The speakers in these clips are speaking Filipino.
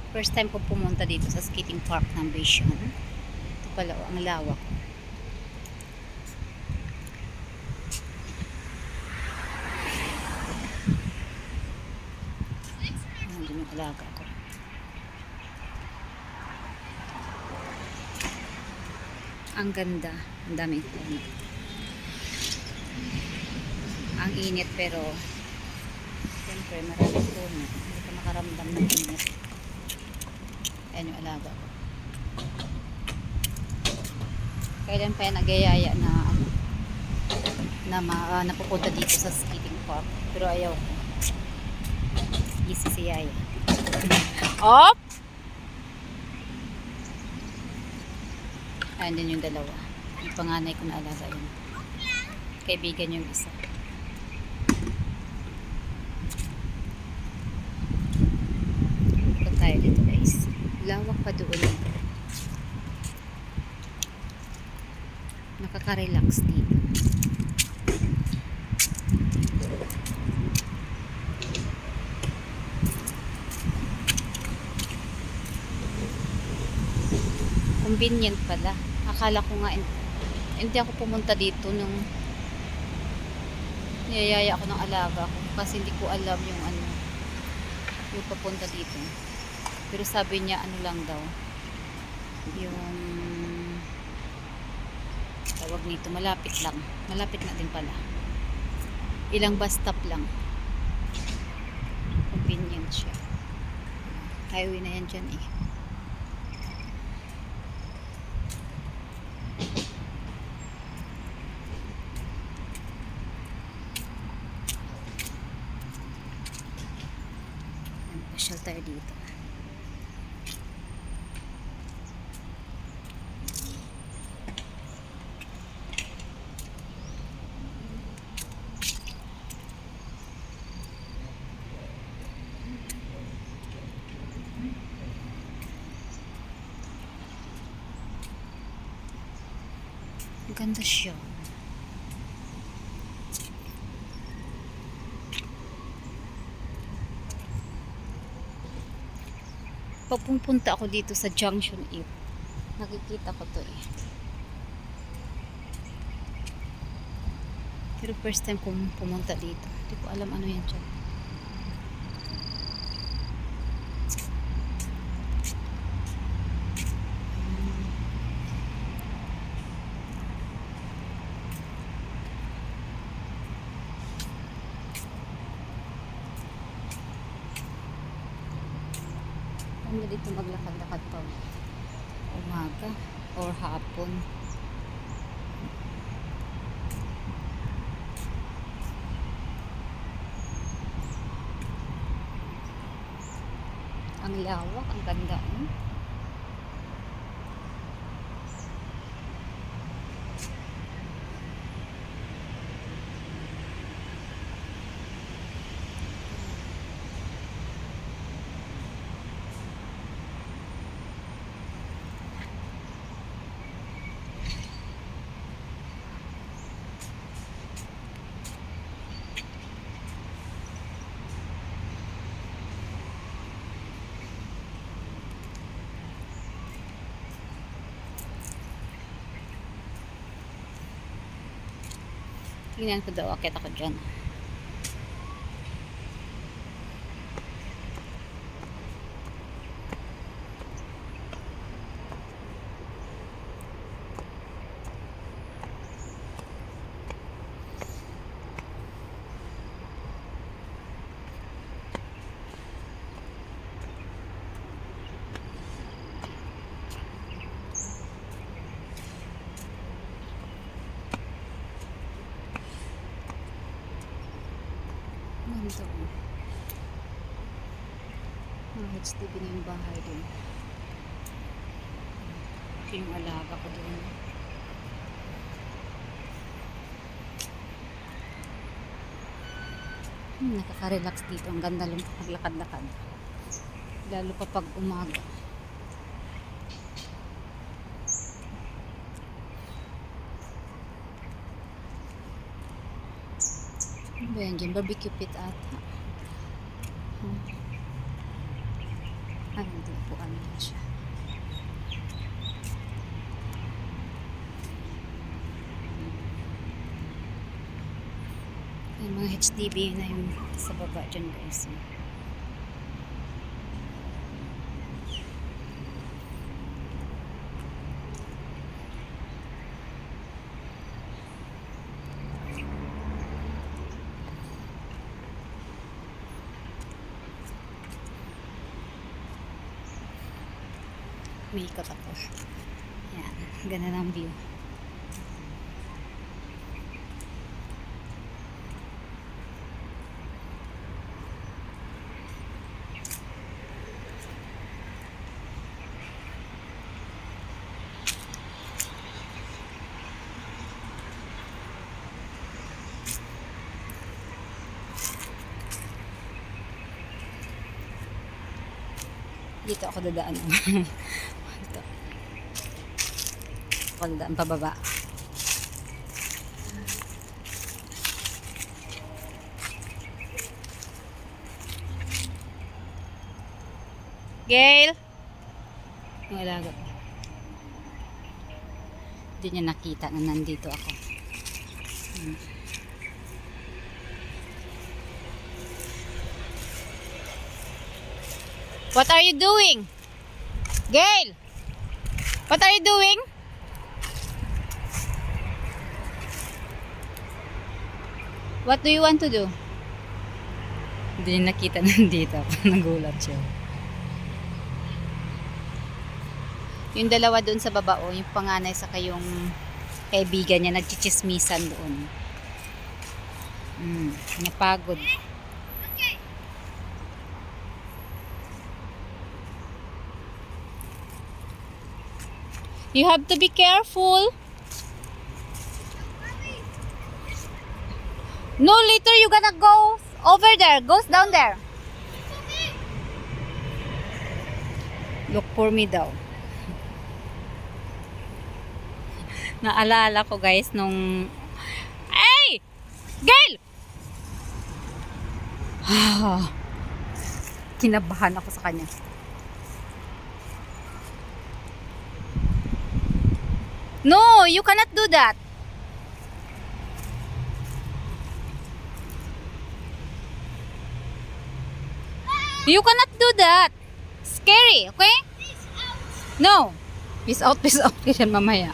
First time ko pumunta dito sa skating park ng Vision. Ito pala, oh, ang lawak. Nandun yung alaga ko. Ang ganda. Ang daming puno. Ang init pero siyempre maraming puno. Hindi ka makaramdam ng init. Ayan yung alaga ko. Kailan pa yan nagyayaya na napupunta dito sa skating park. Pero ayaw ko. Easy si Yaya. Op! Ayan din yung dalawa. Yung panganay ko na alaga yun. Kaibigan yung isa. Ikot tayo dito guys. Lawak pa doon. Nakaka-relax dito. Convenient pala. Akala ko nga hindi ako pumunta dito nung niyayaya ako ng alaga ko kasi hindi ko alam yung yung papunta dito. Pero sabi niya ano lang daw yung tawag nito, malapit lang. Malapit na din pala. Ilang bus stop lang. Convenient siya. Highway na yan dyan eh. Pasyal tayo dito. Ang ganda siya. Pag pupunta ako dito sa Junction 8, nakikita ko to eh. Pero first time kong pumunta dito. Hindi ko alam ano yan dyan. Ano dito maglakad-lakad pa umaga or hapon. Ang lawak, ang ganda. Tingnan ko daw, akit ako dyan. Ganito. HDB na yung bahay doon. Ito yung alaga ko doon. Nakaka-relax dito. Ang ganda lang paglakad-lakad. Lalo pa pag umaga. Ano ba yan dyan? Barbecue pit ata. Ay, hindi po ano na siya. Yung mga HDB na yung sa baba dyan guys. May ikot ako. Yan. Ganda ng view. Dito ako dadaan. Dito. Ako dadaan pababa. Gail! Yung alaga. Hindi niya nakita na nandito ako. What are you doing? Gail! What are you doing? What do you want to do? Hindi niya nakita nandito ako. Nagulat siya. Yung dalawa doon sa baba, yung panganay sa kayong kaibigan niya, nagchichismisan doon. Napagod. You have to be careful. No, later you gonna go over there. Goes down there. Look for me daw. Naalala ko guys nung... Ay! Gail! Kinabahan ako sa kanya. No, you cannot do that. You cannot do that. Scary, okay? No. Peace out kasi mamaya.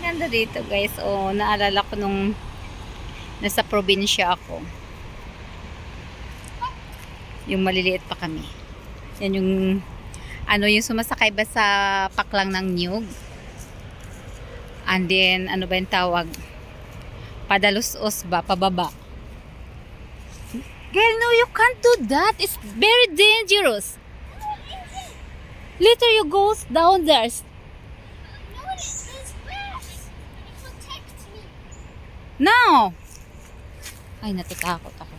Ganda dito guys. Oh, naalala ko nung nasa probinsya ako. Yung maliliit pa kami. Yan yung yung sumasakay ba sa paklang ng niyog? And then, ano ba yung tawag? Padalos-os ba? Pababa. Girl, no, you can't do that. It's very dangerous. Later you go down there. No, it's grass. Protect me. No. Ay, natatakot ako.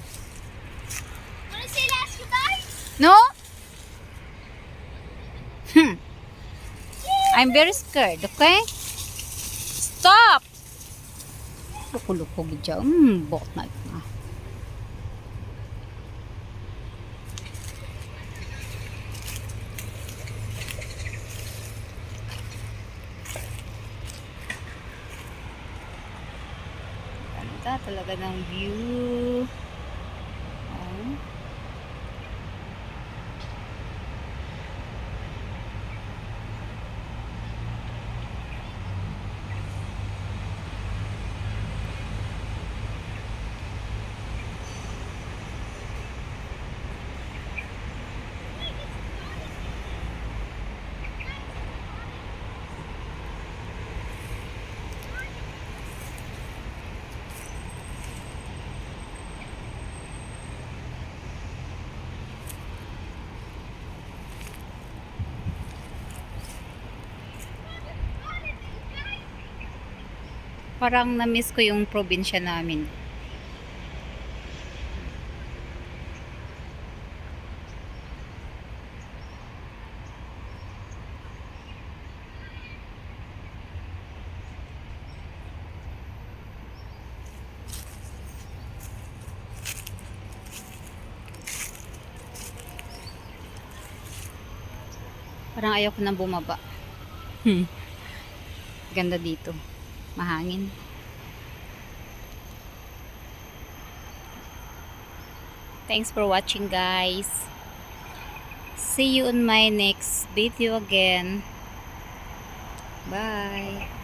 Wanna say last goodbye? No? I'm very scared, okay? Stop! Lukulukog dyan. Bot na ito na. Ganda talaga ng view. Oh. Parang na-miss ko yung probinsya namin. Parang ayaw ko nang bumaba. Ganda dito. Mahangin. Thanks for watching, guys. See you on my next video again. Bye.